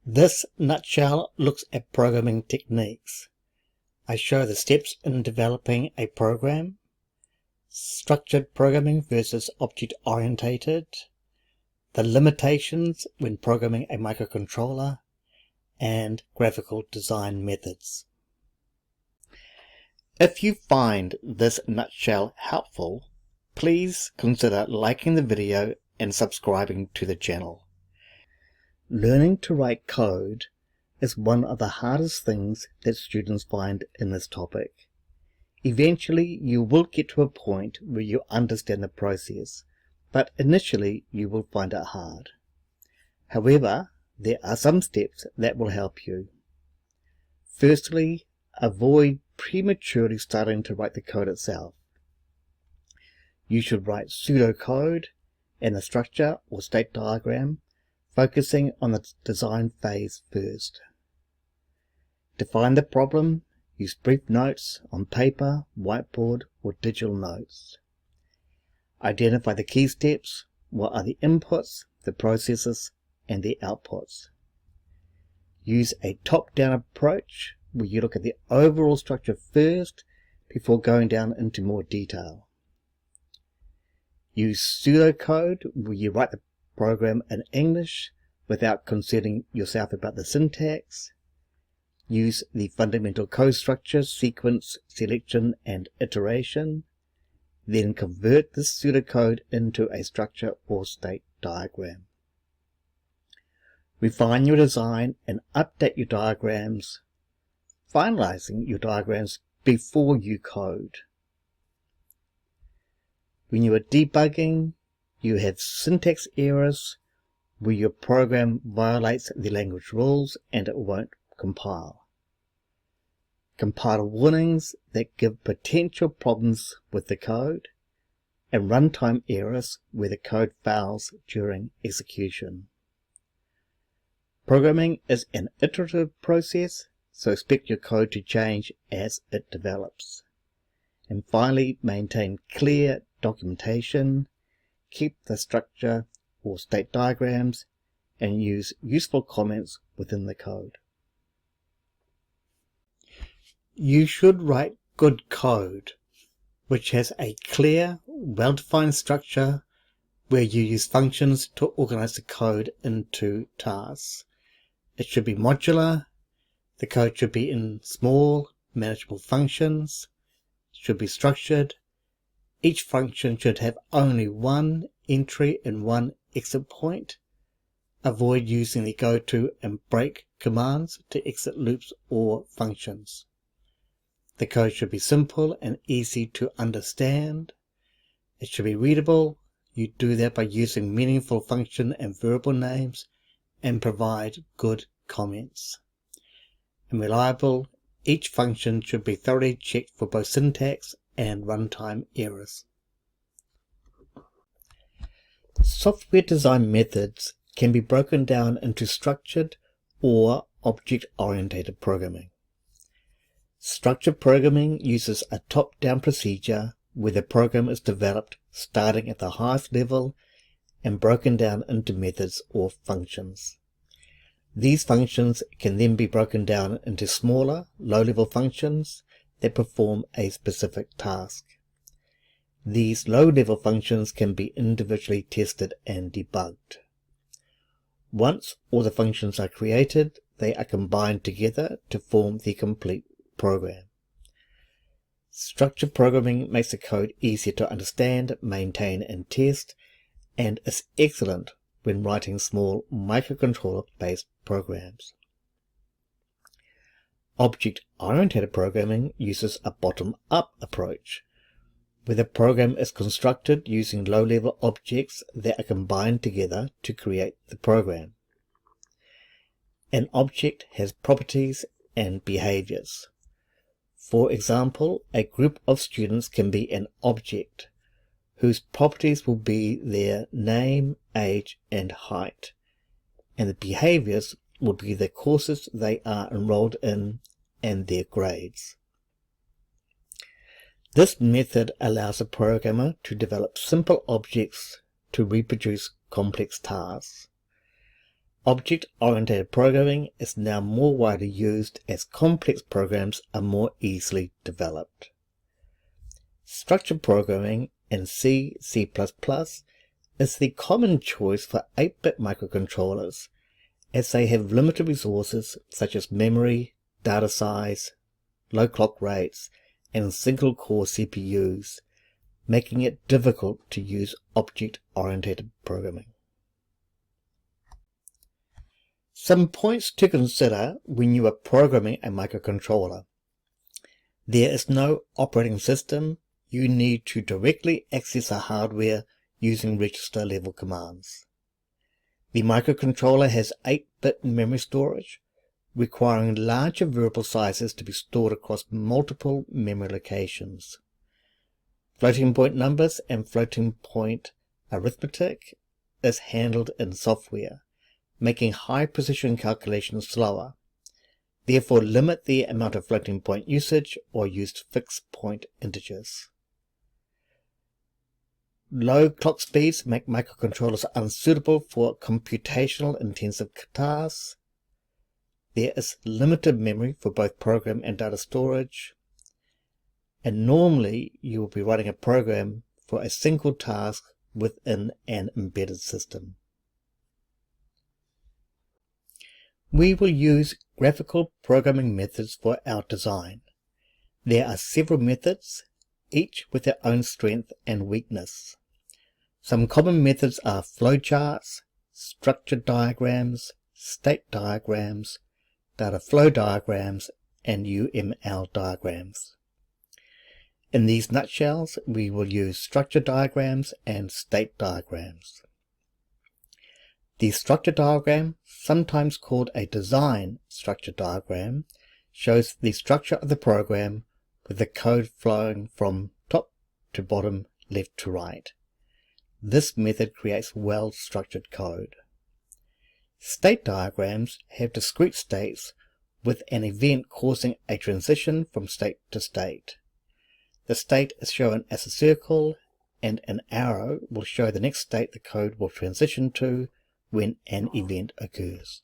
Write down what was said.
This nutshell looks at programming techniques. I show the steps in developing a program, structured programming versus object-orientated, the limitations when programming a microcontroller, and graphical design methods. If you find this nutshell helpful, please consider liking the video and subscribing to the channel. Learning to write code is one of the hardest things that students find in this topic. Eventually, you will get to a point where you understand the process, but initially you will find it hard. However, there are some steps that will help you. Firstly, avoid prematurely starting to write the code itself. You should write pseudocode and the structure or state diagram, focusing on the design phase first. Define the problem, use brief notes on paper, whiteboard, or digital notes. Identify the key steps, what are the inputs, the processes, and the outputs. Use a top-down approach where you look at the overall structure first before going down into more detail. Use pseudocode where you write the program in English without concerning yourself about the syntax. Use the fundamental code structure, sequence, selection, and iteration. Then convert this pseudocode into a structure or state diagram. Refine your design and update your diagrams, finalizing your diagrams before you code. When you are debugging, you have syntax errors where your program violates the language rules and it won't compile. Compiler warnings that give potential problems with the code, and runtime errors where the code fails during execution. Programming is an iterative process, so expect your code to change as it develops. And finally, maintain clear documentation, keep the structure or state diagrams, and use useful comments within the code. You should write good code, which has a clear, well-defined structure where you use functions to organize the code into tasks. It should be modular. The code should be in small, manageable functions. It should be structured. Each function should have only one entry and one exit point. Avoid using the goto and break commands to exit loops or functions. The code should be simple and easy to understand. It should be readable. You do that by using meaningful function and variable names and provide good comments. And reliable, each function should be thoroughly checked for both syntax and runtime errors. Software design methods can be broken down into structured or object-oriented programming. Structured programming uses a top-down procedure where the program is developed starting at the highest level and broken down into methods or functions. These functions can then be broken down into smaller, low-level functions that perform a specific task. These low-level functions can be individually tested and debugged. Once all the functions are created, they are combined together to form the complete program. Structured programming makes the code easier to understand, maintain, and test, and is excellent when writing small microcontroller-based programs. Object-oriented programming uses a bottom-up approach, where the program is constructed using low-level objects that are combined together to create the program. An object has properties and behaviors. For example, a group of students can be an object, whose properties will be their name, age, and height, and the behaviors will be the courses they are enrolled in and their grades. This method allows a programmer to develop simple objects to reproduce complex tasks. Object-orientated programming is now more widely used as complex programs are more easily developed. Structured programming in C, C++ is the common choice for 8-bit microcontrollers, as they have limited resources such as memory, data size, low clock rates, and single-core CPUs, making it difficult to use object-oriented programming. Some points to consider when you are programming a microcontroller. There is no operating system. You need to directly access the hardware using register-level commands. The microcontroller has 8-bit memory storage, requiring larger variable sizes to be stored across multiple memory locations. Floating point numbers and floating point arithmetic is handled in software, making high precision calculations slower. Therefore, limit the amount of floating point usage or use fixed point integers. Low clock speeds make microcontrollers unsuitable for computational intensive tasks. There is limited memory for both program and data storage. And normally you will be writing a program for a single task within an embedded system. We will use graphical programming methods for our design. There are several methods, each with their own strength and weakness. Some common methods are flowcharts, structured diagrams, state diagrams, data flow diagrams, and UML diagrams. In these nutshells, we will use structure diagrams and state diagrams. The structure diagram, sometimes called a design structure diagram, shows the structure of the program with the code flowing from top to bottom, left to right. This method creates well-structured code. State diagrams have discrete states with an event causing a transition from state to state. The state is shown as a circle, and an arrow will show the next state the code will transition to when an event occurs.